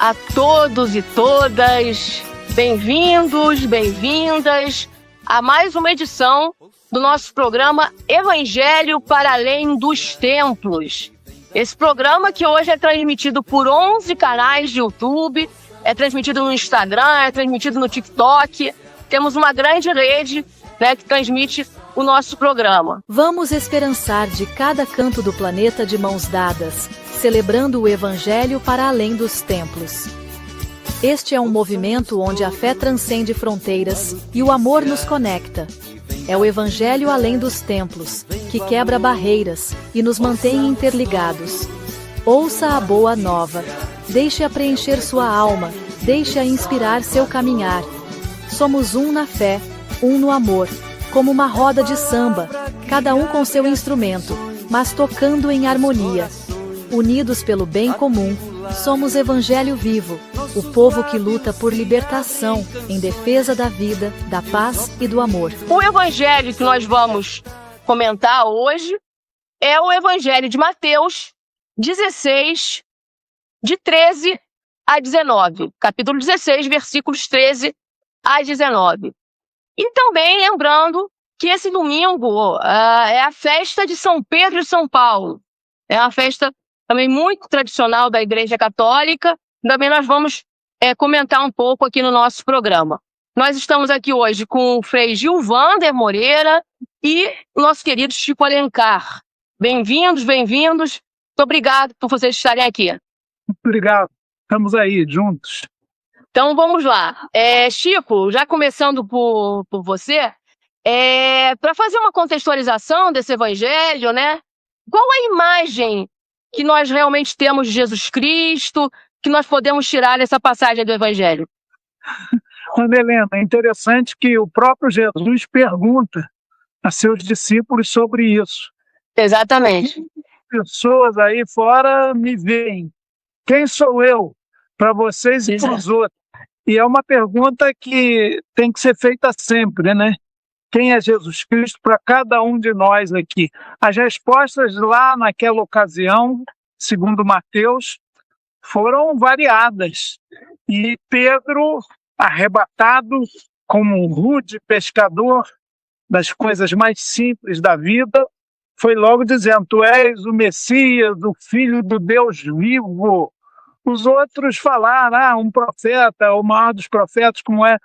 a todos e todas. Bem-vindos, bem-vindas a mais uma edição do nosso programa Evangelho para Além dos Templos. Esse programa que hoje é transmitido por 11 canais de YouTube, é transmitido no Instagram, é transmitido no TikTok. Temos uma grande rede, que transmite o nosso programa. Vamos esperançar de cada canto do planeta de mãos dadas, celebrando o Evangelho para além dos templos. Este é um movimento onde a fé transcende fronteiras e o amor nos conecta. É o Evangelho além dos templos, que quebra barreiras e nos mantém interligados. Ouça a boa nova. Deixe-a preencher sua alma, deixe-a inspirar seu caminhar. Somos um na fé, um no amor, como uma roda de samba, cada um com seu instrumento, mas tocando em harmonia. Unidos pelo bem comum, somos Evangelho vivo, o povo que luta por libertação, em defesa da vida, da paz e do amor. O Evangelho que nós vamos comentar hoje é o Evangelho de Mateus 16, de 13 a 19. Capítulo 16, versículos 13 a 19. E também lembrando que esse domingo é a festa de São Pedro e São Paulo. É uma festa também muito tradicional da Igreja Católica. Também nós vamos comentar um pouco aqui no nosso programa. Nós estamos aqui hoje com o Frei Gilvander Moreira e o nosso querido Chico Alencar. Bem-vindos, bem-vindos. Muito obrigado por vocês estarem aqui. Obrigado. Estamos aí, juntos. Então, vamos lá. Chico, já começando por você, para fazer uma contextualização desse evangelho, qual a imagem que nós realmente temos de Jesus Cristo, que nós podemos tirar dessa passagem do evangelho? Ana Helena, é interessante que o próprio Jesus pergunta a seus discípulos sobre isso. Exatamente. Pessoas aí fora me veem. Quem sou eu para vocês e para os outros? E é uma pergunta que tem que ser feita sempre, Quem é Jesus Cristo para cada um de nós aqui? As respostas lá naquela ocasião, segundo Mateus, foram variadas. E Pedro, arrebatado como um rude pescador das coisas mais simples da vida, foi logo dizendo: Tu és o Messias, o Filho do Deus vivo. Os outros falaram, um profeta, o maior dos profetas, como é.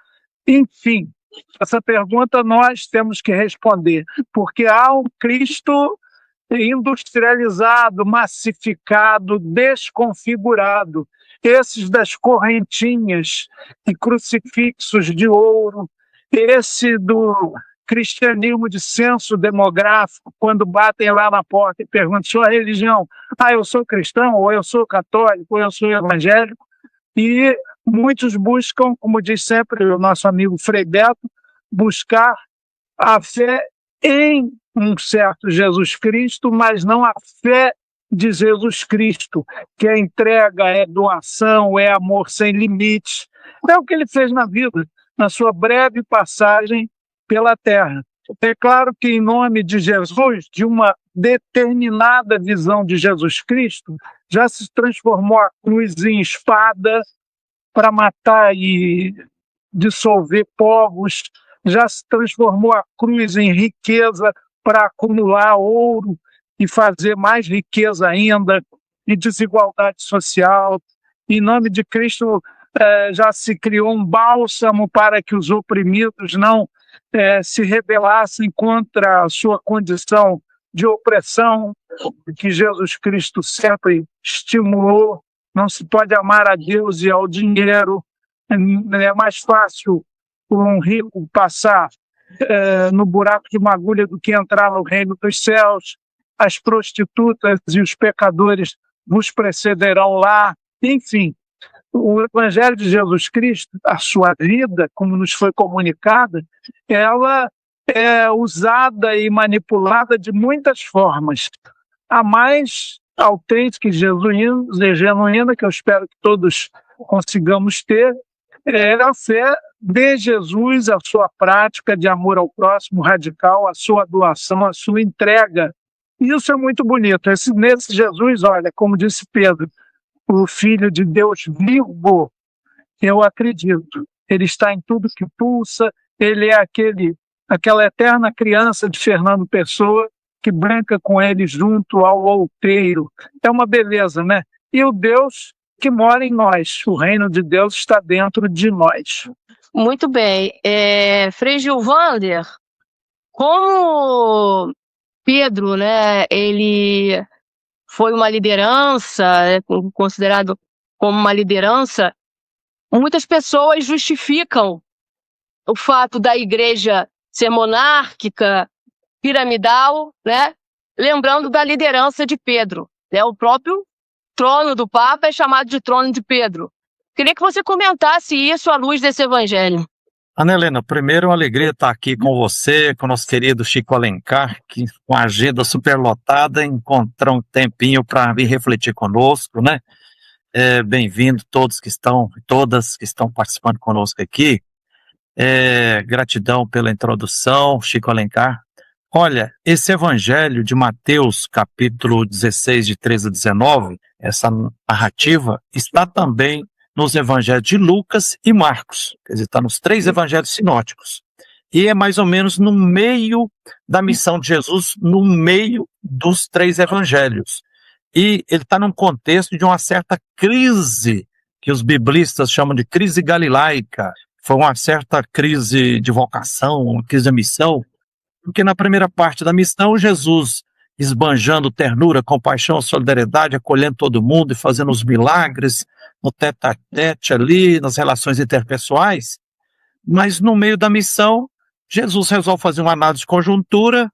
Enfim, essa pergunta nós temos que responder, porque há um Cristo industrializado, massificado, desconfigurado. Esses das correntinhas e crucifixos de ouro, esse do cristianismo de censo demográfico, quando batem lá na porta e perguntam sua religião, eu sou cristão, ou eu sou católico, ou eu sou evangélico, e muitos buscam, como diz sempre o nosso amigo Frei Beto, buscar a fé em um certo Jesus Cristo, mas não a fé de Jesus Cristo, que é entrega, é doação, é amor sem limites. É o que ele fez na vida, na sua breve passagem pela terra. É claro que em nome de Jesus, de uma determinada visão de Jesus Cristo, já se transformou a cruz em espada para matar e dissolver povos, já se transformou a cruz em riqueza para acumular ouro e fazer mais riqueza ainda, e desigualdade social. Em nome de Cristo, já se criou um bálsamo para que os oprimidos não se rebelassem contra a sua condição de opressão, que Jesus Cristo sempre estimulou. Não se pode amar a Deus e ao dinheiro. É mais fácil um rico passar no buraco de uma agulha do que entrar no reino dos céus. As prostitutas e os pecadores vos precederão lá. Enfim, o Evangelho de Jesus Cristo, a sua vida, como nos foi comunicada, ela é usada e manipulada de muitas formas. A mais autêntica e genuína, que eu espero que todos consigamos ter, é a fé de Jesus, a sua prática de amor ao próximo radical, a sua doação, a sua entrega. Isso é muito bonito. Nesse Jesus, olha, como disse Pedro, o Filho de Deus vivo, eu acredito. Ele está em tudo que pulsa, ele é aquela eterna criança de Fernando Pessoa que brinca com ele junto ao outeiro. É uma beleza, né? E o Deus que mora em nós, o reino de Deus está dentro de nós. Muito bem. Frei Gilvander, como Pedro, né, ele foi uma liderança, considerado como uma liderança, muitas pessoas justificam o fato da igreja ser monárquica, piramidal, né, lembrando da liderança de Pedro, né, o próprio trono do Papa é chamado de trono de Pedro. Queria que você comentasse isso à luz desse evangelho. Ana Helena, primeiro, uma alegria estar aqui com você, com o nosso querido Chico Alencar, que com a agenda superlotada encontrou um tempinho para vir refletir conosco, né? Bem-vindo todas que estão participando conosco aqui. Gratidão pela introdução, Chico Alencar. Olha, esse evangelho de Mateus, capítulo 16, de 13 a 19, essa narrativa está também nos evangelhos de Lucas e Marcos, quer dizer, está nos 3 evangelhos sinóticos. E é mais ou menos no meio da missão de Jesus, no meio dos 3 evangelhos. E ele está num contexto de uma certa crise, que os biblistas chamam de crise galilaica. Foi uma certa crise de vocação, uma crise de missão, porque na primeira parte da missão, Jesus esbanjando ternura, compaixão, solidariedade, acolhendo todo mundo e fazendo os milagres, no tete-a-tete ali, nas relações interpessoais, mas no meio da missão, Jesus resolve fazer uma análise de conjuntura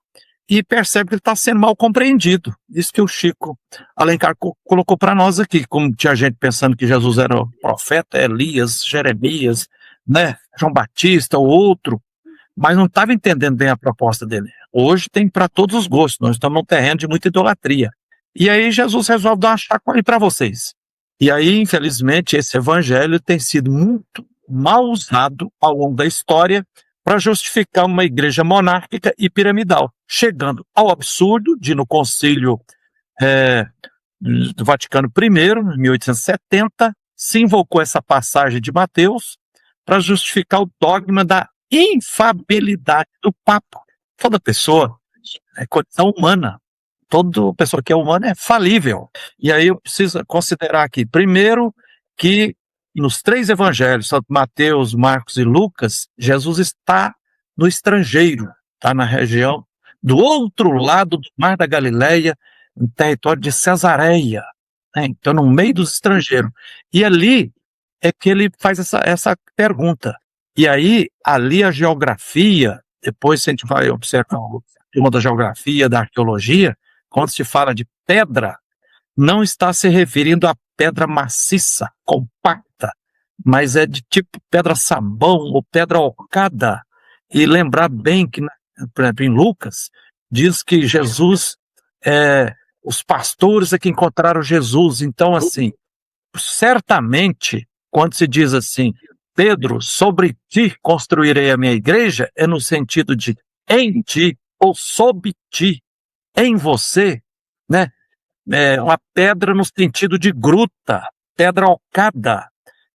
e percebe que ele está sendo mal compreendido. Isso que o Chico Alencar colocou para nós aqui, como tinha gente pensando que Jesus era o profeta, Elias, Jeremias, né, João Batista ou outro, mas não estava entendendo bem a proposta dele. Hoje tem para todos os gostos, nós estamos num terreno de muita idolatria. E aí Jesus resolve dar uma chacoalha para vocês. E aí, infelizmente, esse evangelho tem sido muito mal usado ao longo da história para justificar uma igreja monárquica e piramidal, chegando ao absurdo de, no Concílio do Vaticano I, em 1870, se invocou essa passagem de Mateus para justificar o dogma da infabilidade do Papa. Toda pessoa é condição humana. Toda pessoa que é humana é falível. E aí eu preciso considerar aqui, primeiro, que nos 3 evangelhos, Mateus, Marcos e Lucas, Jesus está no estrangeiro, está na região do outro lado do Mar da Galileia, no território de Cesareia, né? Então no meio dos estrangeiros. E ali é que ele faz essa pergunta. E aí, ali a geografia, depois a gente vai observar uma da geografia, da arqueologia, quando se fala de pedra, não está se referindo a pedra maciça, compacta, mas é de tipo pedra-sabão ou pedra ocada. E lembrar bem que, por exemplo, em Lucas, diz que Jesus, os pastores é que encontraram Jesus. Então, assim, certamente, quando se diz assim, Pedro, sobre ti construirei a minha igreja, é no sentido de em ti ou sob ti, em você, né? Uma pedra no sentido de gruta, pedra ocada,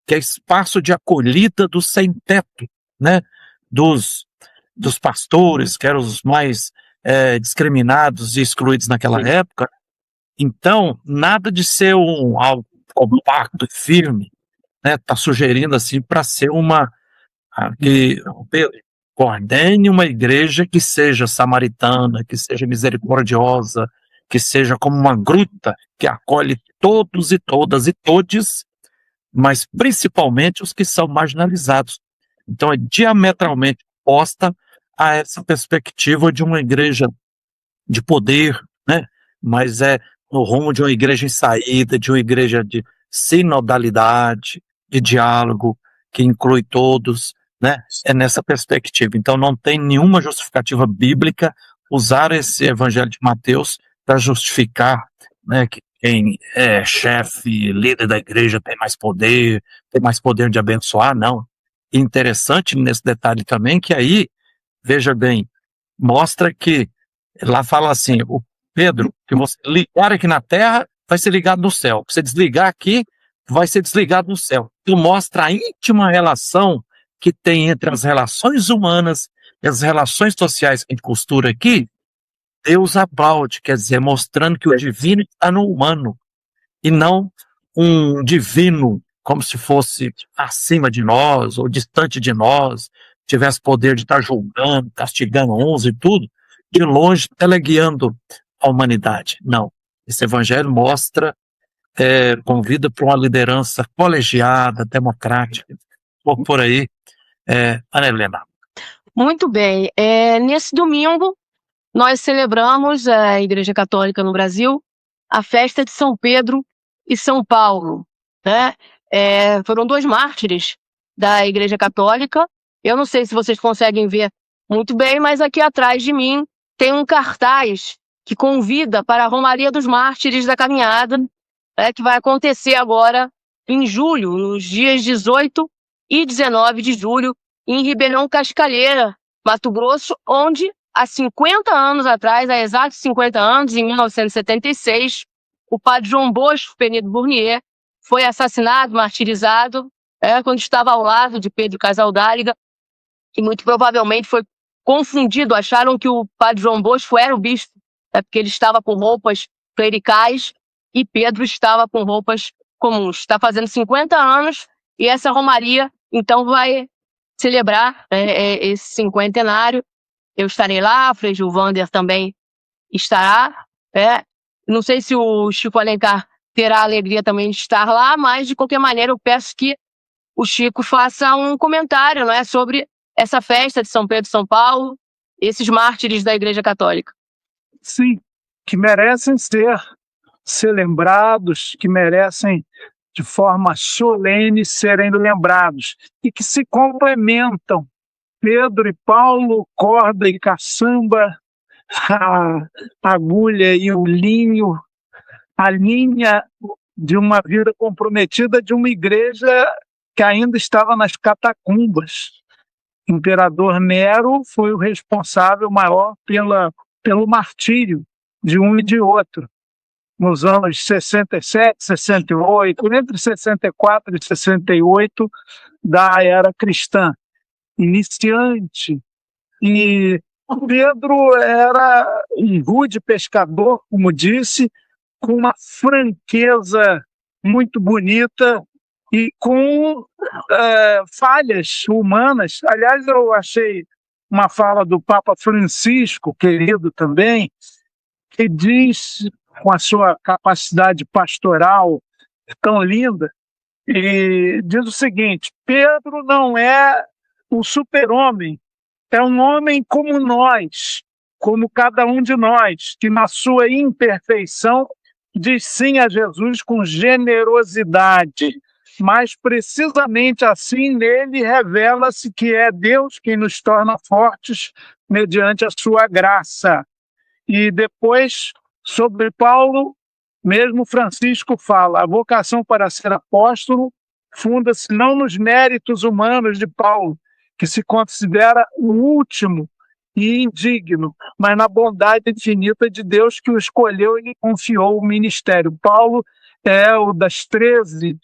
que é espaço de acolhida do sem-teto, né? Dos pastores, que eram os mais discriminados e excluídos naquela época. Então, nada de ser algo compacto e firme, né? Tá sugerindo assim para ser que ordene uma igreja que seja samaritana, que seja misericordiosa, que seja como uma gruta que acolhe todos e todas e todes, mas principalmente os que são marginalizados. Então é diametralmente oposta a essa perspectiva de uma igreja de poder, né? Mas é no rumo de uma igreja em saída, de uma igreja de sinodalidade, de diálogo, que inclui todos, né? É nessa perspectiva. Então não tem nenhuma justificativa bíblica usar esse evangelho de Mateus para justificar, né, que quem é chefe, líder da igreja tem mais poder de abençoar, não. Interessante nesse detalhe também que aí, veja bem, mostra que lá fala assim, o Pedro, que você ligar aqui na terra, vai ser ligado no céu. Se você desligar aqui, vai ser desligado no céu. Então mostra a íntima relação que tem entre as relações humanas e as relações sociais que a gente costura aqui. Deus aplaude, quer dizer, mostrando que o divino está no humano, e não um divino como se fosse acima de nós, ou distante de nós, tivesse poder de estar julgando, castigando uns e tudo, de longe teleguiando a humanidade. Não. Esse evangelho mostra, convida para uma liderança colegiada, democrática. Por aí, Ana Helena. Muito bem. Nesse domingo, nós celebramos, a Igreja Católica no Brasil, a festa de São Pedro e São Paulo, né? Foram 2 mártires da Igreja Católica. Eu não sei se vocês conseguem ver muito bem, mas aqui atrás de mim tem um cartaz que convida para a Romaria dos Mártires da Caminhada, que vai acontecer agora em julho, nos dias 18 e 19 de julho, em Ribeirão Cascalheira, Mato Grosso, onde há 50 anos atrás, há exatos 50 anos, em 1976, o padre João Bosco Penido Burnier foi assassinado, martirizado, quando estava ao lado de Pedro Casaldáliga, e muito provavelmente foi confundido, acharam que o padre João Bosco era o bispo, porque ele estava com roupas clericais e Pedro estava com roupas comuns. Está fazendo 50 anos e essa romaria, então, vai celebrar esse cinquentenário. Eu estarei lá, Frei Gilvander também estará. Não sei se o Chico Alencar terá a alegria também de estar lá, mas, de qualquer maneira, eu peço que o Chico faça um comentário, sobre essa festa de São Pedro e São Paulo, esses mártires da Igreja Católica. Sim, que merecem ser lembrados, que merecem, de forma solene, serem lembrados, e que se complementam. Pedro e Paulo, corda e caçamba, a agulha e o linho, a linha de uma vida comprometida de uma igreja que ainda estava nas catacumbas. O imperador Nero foi o responsável maior pelo martírio de um e de outro. Nos anos 67, 68, entre 64 e 68 da era cristã, iniciante. E Pedro era um rude pescador, como disse, com uma franqueza muito bonita e com falhas humanas. Aliás, eu achei uma fala do Papa Francisco, querido também, que diz, com a sua capacidade pastoral tão linda, e diz o seguinte: Pedro não é um super-homem, é um homem como nós, como cada um de nós, que na sua imperfeição diz sim a Jesus com generosidade, mas precisamente assim nele revela-se que é Deus quem nos torna fortes mediante a sua graça. E depois, sobre Paulo, mesmo Francisco fala: a vocação para ser apóstolo funda-se não nos méritos humanos de Paulo, que se considera o último e indigno, mas na bondade infinita de Deus que o escolheu e lhe confiou o ministério. Paulo é o das 13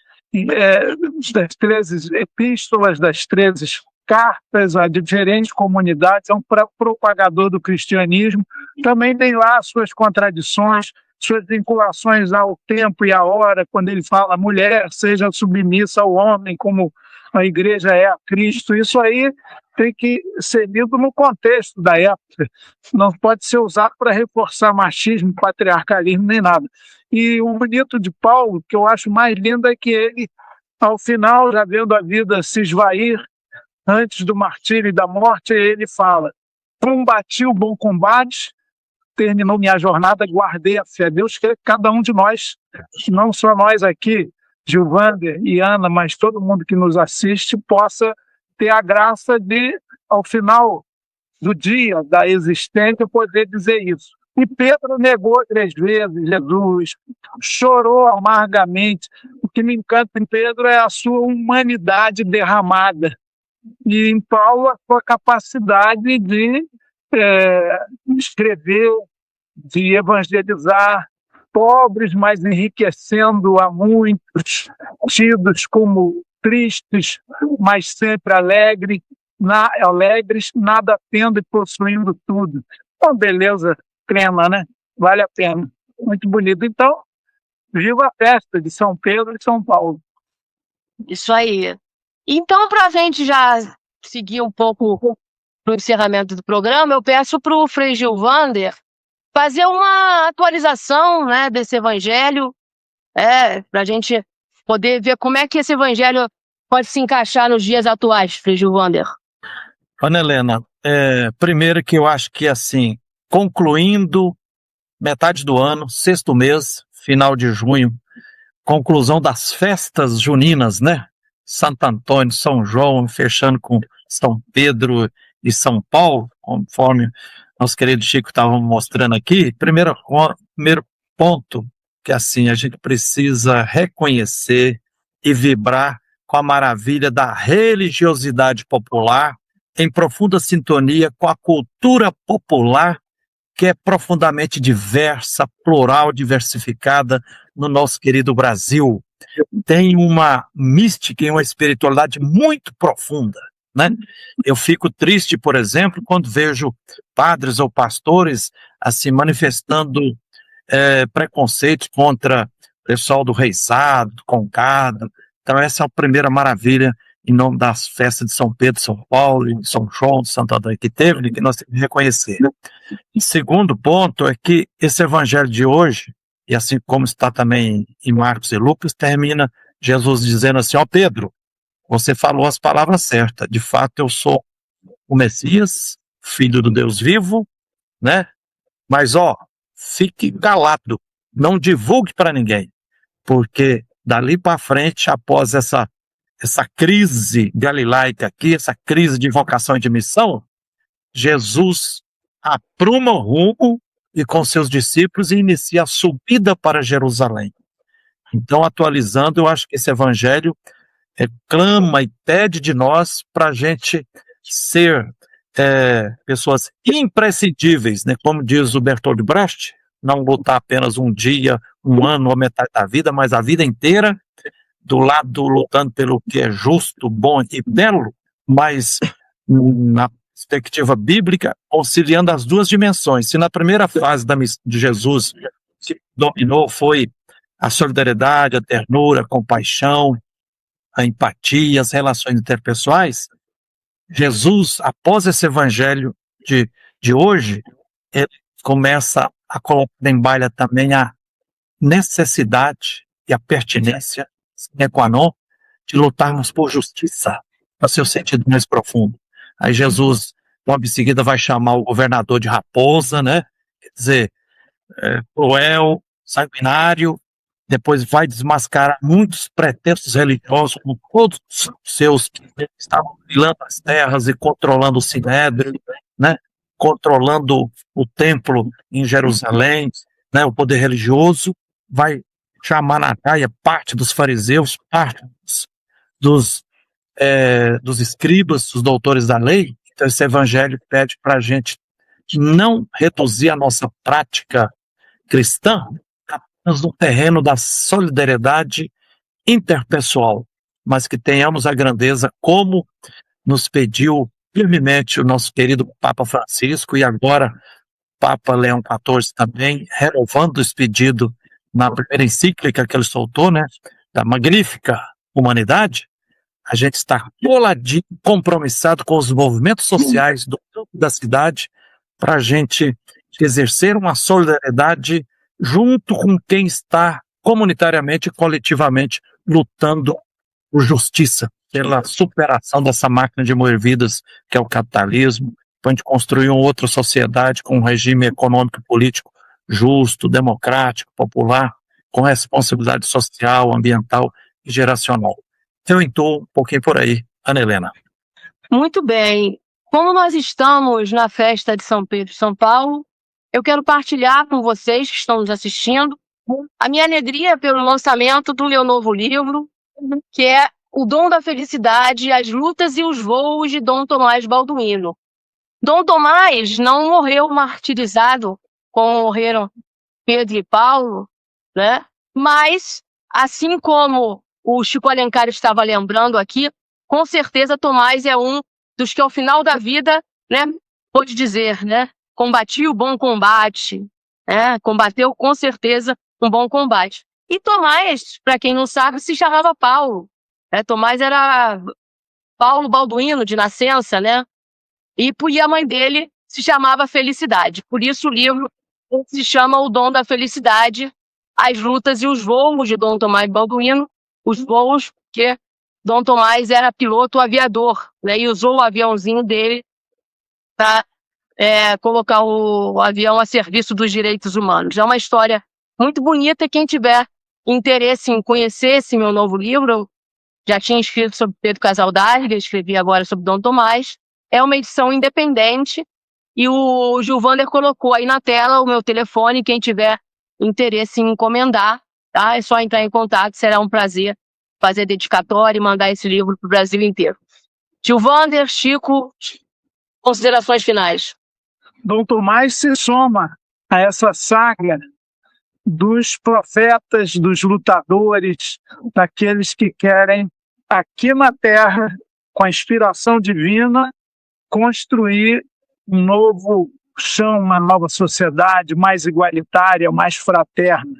epístolas, das 13 cartas a diferentes comunidades, é um propagador do cristianismo, também tem lá suas contradições, suas vinculações ao tempo e à hora, quando ele fala: a mulher seja submissa ao homem, como a igreja é a Cristo. Isso aí tem que ser lido no contexto da época, não pode ser usado para reforçar machismo, patriarcalismo, nem nada. E o bonito de Paulo, que eu acho mais lindo, é que ele, ao final, já vendo a vida se esvair, antes do martírio e da morte, ele fala: combati o bom combate, terminou minha jornada, guardei a fé. Deus quer que cada um de nós, não só nós aqui, Gilvander e Ana, mas todo mundo que nos assiste, possa ter a graça de, ao final do dia, da existência, poder dizer isso. E Pedro negou 3 vezes Jesus, chorou amargamente. O que me encanta em Pedro é a sua humanidade derramada. E em Paulo, a sua capacidade de escrever, de evangelizar, pobres, mas enriquecendo a muitos, tidos como tristes, mas sempre alegres, nada tendo e possuindo tudo. Uma beleza plena, né? Vale a pena. Muito bonito. Então, viva a festa de São Pedro e São Paulo. Isso aí. Então, para a gente já seguir um pouco no encerramento do programa, eu peço para o Frei Gilvander fazer uma atualização, né, desse evangelho, para a gente poder ver como é que esse evangelho pode se encaixar nos dias atuais, Frei Gilvander. Ana Helena, primeiro que eu acho que, assim, concluindo metade do ano, 6º mês, final de junho, conclusão das festas juninas, né? Santo Antônio, São João, fechando com São Pedro e São Paulo, conforme nosso querido Chico estava mostrando aqui. Primeiro ponto, que assim, a gente precisa reconhecer e vibrar com a maravilha da religiosidade popular, em profunda sintonia com a cultura popular, que é profundamente diversa, plural, diversificada no nosso querido Brasil. Tem uma mística e uma espiritualidade muito profunda, né? Eu fico triste, por exemplo, quando vejo padres ou pastores assim manifestando preconceito contra o pessoal do Reisado, do Concado. Então essa é a primeira maravilha em nome das festas de São Pedro, São Paulo, e São João, de Santo Antônio que teve, que nós temos que reconhecer. E segundo ponto é que esse evangelho de hoje, e assim como está também em Marcos e Lucas, termina Jesus dizendo assim: ó Pedro, você falou as palavras certas, de fato eu sou o Messias, filho do Deus vivo, né? Mas fique calado, não divulgue para ninguém, porque dali para frente, após essa crise galilaica aqui, essa crise de vocação e de missão, Jesus apruma o rumo e com seus discípulos inicia a subida para Jerusalém. Então, atualizando, eu acho que esse evangelho clama e pede de nós para a gente ser pessoas imprescindíveis, né? Como diz o Bertolt Brecht, não lutar apenas um dia, um ano ou metade da vida, mas a vida inteira, do lado lutando pelo que é justo, bom e belo, mas na perspectiva bíblica, conciliando as duas dimensões. Se na primeira fase de Jesus, que dominou foi a solidariedade, a ternura, a compaixão, a empatia, as relações interpessoais, Jesus, após esse evangelho de hoje, ele começa a colocar em baila também a necessidade e a pertinência sine qua non de lutarmos por justiça, no seu sentido mais profundo. Aí Jesus, logo em seguida, vai chamar o governador de raposa, né? Quer dizer, cruel, sanguinário, depois vai desmascarar muitos pretextos religiosos, como todos os seus que estavam pilando as terras e controlando o Sinédrio, né? Controlando o templo em Jerusalém, né? O poder religioso, vai chamar na raia parte dos fariseus, parte dos escribas, dos doutores da lei. Então esse evangelho pede para a gente não reduzir a nossa prática cristã apenas no terreno da solidariedade interpessoal, mas que tenhamos a grandeza como nos pediu firmemente o nosso querido Papa Francisco e agora Papa Leão XIV também, renovando esse pedido na primeira encíclica que ele soltou, né, da magnífica humanidade. A gente está coladinho, compromissado com os movimentos sociais do campo da cidade para a gente exercer uma solidariedade junto com quem está comunitariamente e coletivamente lutando por justiça, pela superação dessa máquina de moer vidas que é o capitalismo, para a gente construir uma outra sociedade com um regime econômico e político justo, democrático, popular, com responsabilidade social, ambiental e geracional. Eu estou um pouquinho por aí, Ana Helena. Muito bem. Como nós estamos na festa de São Pedro e São Paulo, eu quero partilhar com vocês que estão nos assistindo a minha alegria pelo lançamento do meu novo livro, que é O Dom da Felicidade, as lutas e os voos de Dom Tomás Balduino. Dom Tomás não morreu martirizado como morreram Pedro e Paulo, né? Mas, assim como o Chico Alencar estava lembrando aqui, com certeza Tomás é um dos que ao final da vida, né, pôde dizer, né, combati o bom combate, né, combateu com certeza um bom combate. E Tomás, para quem não sabe, se chamava Paulo. Tomás era Paulo Balduino de nascença, né? E a mãe dele se chamava Felicidade. Por isso o livro se chama O Dom da Felicidade, as lutas e os voos de Dom Tomás Balduino. Os voos, porque Dom Tomás era piloto aviador, né? E usou o aviãozinho dele para colocar o avião a serviço dos direitos humanos. É uma história muito bonita. Quem tiver interesse em conhecer esse meu novo livro, eu já tinha escrito sobre Pedro Casaldárriga, escrevi agora sobre Dom Tomás. É uma edição independente e o Gilvander colocou aí na tela o meu telefone. Quem tiver interesse em encomendar, tá? É só entrar em contato, será um prazer fazer dedicatória e mandar esse livro para o Brasil inteiro. Gilvander, Chico, considerações finais. Dom Tomás se soma a essa saga dos profetas, dos lutadores, daqueles que querem, aqui na Terra, com a inspiração divina, construir um novo chão, uma nova sociedade mais igualitária, mais fraterna.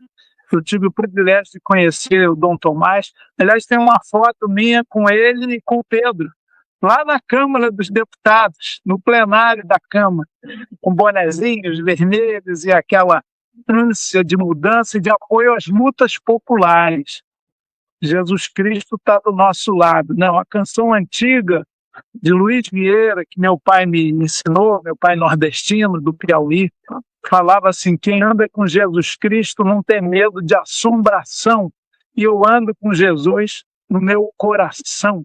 Eu tive o privilégio de conhecer o Dom Tomás. Aliás, tem uma foto minha com ele e com o Pedro, lá na Câmara dos Deputados, no plenário da Câmara, com bonezinhos vermelhos e aquela ânsia de mudança e de apoio às lutas populares. Jesus Cristo está do nosso lado. Não, a canção antiga de Luiz Vieira, que meu pai me ensinou, meu pai nordestino, do Piauí, falava assim: quem anda com Jesus Cristo não tem medo de assombração, e eu ando com Jesus no meu coração.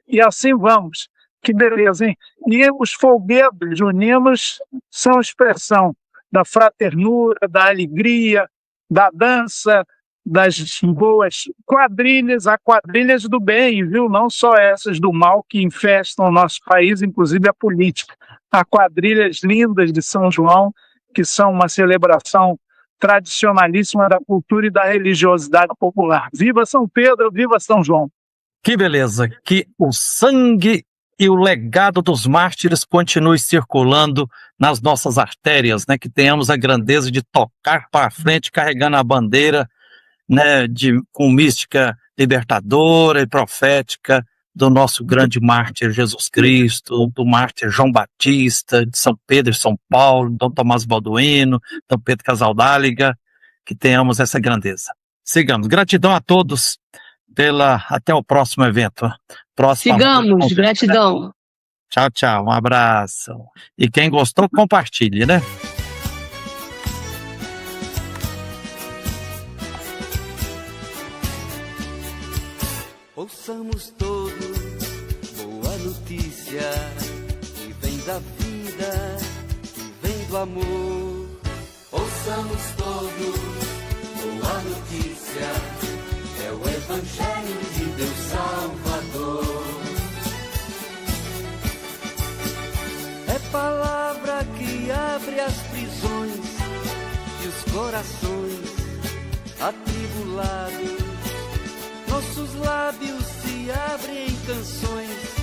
E assim vamos. Que beleza, hein? E os folguedos juninos são expressão da fraternura, da alegria, da dança, das boas quadrilhas, há quadrilhas do bem, viu? Não só essas do mal que infestam o nosso país, inclusive a política. Há quadrilhas lindas de São João, que são uma celebração tradicionalíssima da cultura e da religiosidade popular. Viva São Pedro, viva São João! Que beleza, que o sangue e o legado dos mártires continue circulando nas nossas artérias, né? Que tenhamos a grandeza de tocar para frente, carregando a bandeira, né? Com mística libertadora e profética do nosso grande mártir Jesus Cristo, do mártir João Batista, de São Pedro e São Paulo, Dom Tomás Balduino, Dom Pedro Casaldárriga, que tenhamos essa grandeza. Sigamos. Gratidão a todos. Até o próximo evento. Sigamos, gratidão. Tchau, tchau, um abraço. E quem gostou, compartilhe, né? Ouçamos todos boa notícia, que vem da vida, que vem do amor. Ouçamos todos boa notícia, é o Evangelho de Deus Salvador. É palavra que abre as prisões e os corações atribulados. Nossos lábios se abrem em canções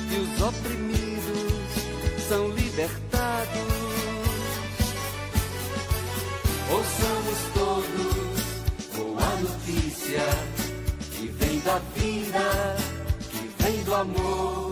e os oprimidos são libertados. Ouçamos todos boa notícia, que vem da vida, que vem do amor.